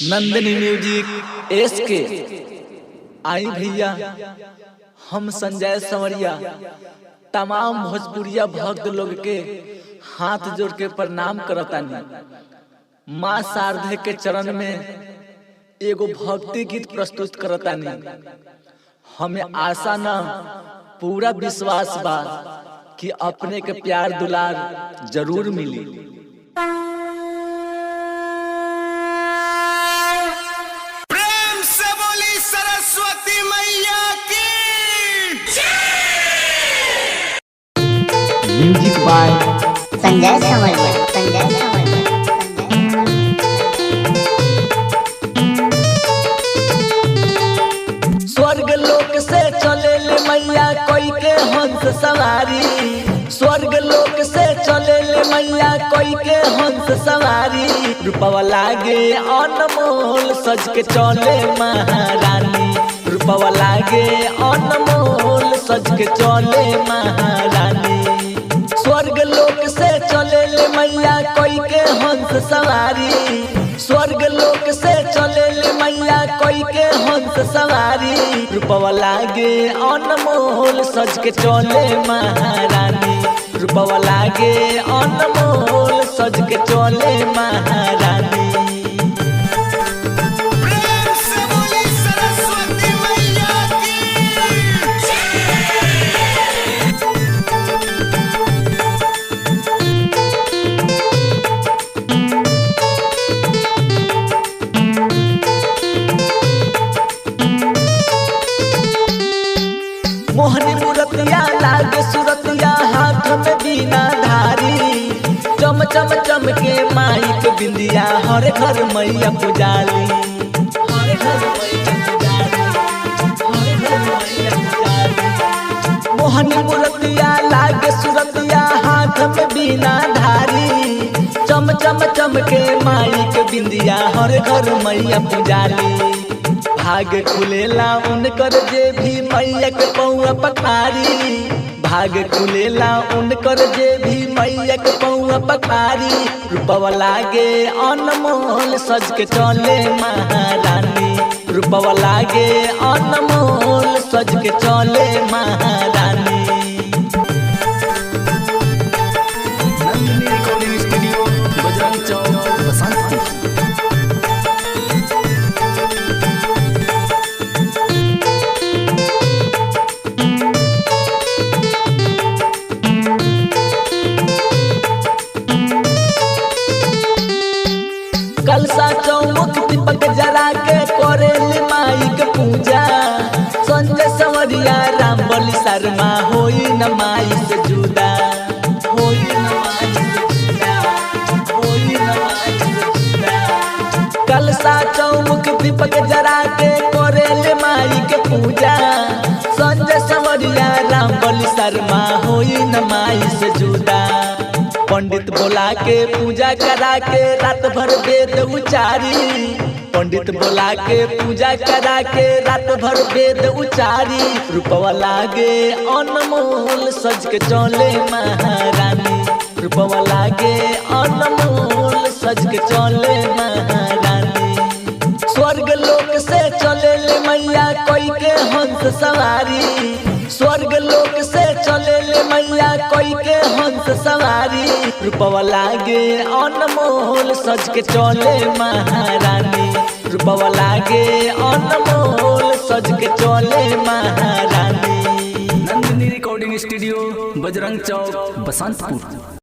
Nandini music SK. आई भैया, हम संजय संवरिया तमाम भोजपुरिया भक्त लोग के हाथ जोड़ के प्रणाम करतानी। माँ शारदे के चरण में एगो भक्ति गीत प्रस्तुत करतानी। हमें आशा न पूरा विश्वास बा कि अपने के प्यार दुलार जरूर मिली। प्रेम से बोली सरस्वती मैया की म्यूजिक बाय संजय संवरिया। स्वर्ग लोक से चले ले मैया कोई के हंस सवारी। स्वर्ग लोक से चले ले मैया कोई के हंस सवारी। रूपवा लागे अनमोल सज के चले महारानी। रूपवा लागे अनमोल सज के चले महारानी। स्वर्ग लोक से चले ले मैया कोई के हंस सवारी। स्वर्ग लोक से चले ले मैया कोई के हंस सवारी। रूपवा लागे अनमोल सज के चले महारानी। रूपवा लागे अनमोल सज के चले महारानी। प्रेम से बोली सरस्वती मैया की मोहनी मूरतिया लागे सुरतिया हाथ में बीना धारी। चम चम चम के माई के बिंदिया हर घर मैया पुजाली। हर घर मैया पुजाली, हर घर मैया पुजाली। मोहनी मूरतिया लागे सुरतिया हाथ में बीना धारी। चम चम चम के माई के बिंदिया हर घर मैया पुजाली। भाग खुलेला उनकर जे भी मैया के पौआ पखारी। भाग खुलेला उनकर जे भी मैया के पौआ पखारी। रूपवा लागे अनमोल सज के चले महारानी। रूपवा लागे अनमोल सज के चले महारानी। Nandini recording studio, Bajrang Chowk, Basantpur. कलसा चौमुख दीपक जरा के करेली माई के पूजा। संजय संवरिया राम बलि शर्मा होई न माई से जुदा। होई न माई से जुदा, होई न माई से जुदा। कलसा चौमुख दीपक जरा के करेली माई के पूजा। संजय संवरिया राम बलि शर्मा होई न माई से जुदा। पंडित बोला के पूजा करा के रात भर वेद उचारी। पंडित बोला के पूजा करा के रात भर वेद उचारी। रूपवा लागे अनमोल सज के चले महारानी। रूपवा लागे अनमोल सज के चले महारानी। स्वर्ग लोक से चले ले मैया कोई के हंस सवारी। स्वर्ग लोक से चले ले मैया कोई के हंस सवारी। रूपवा लागे अनमोल सज के चले महारानी। रूपवा लागे अनमोल सज के चले महारानी। Nandini recording studio, Bajrang Chowk, Basantpur.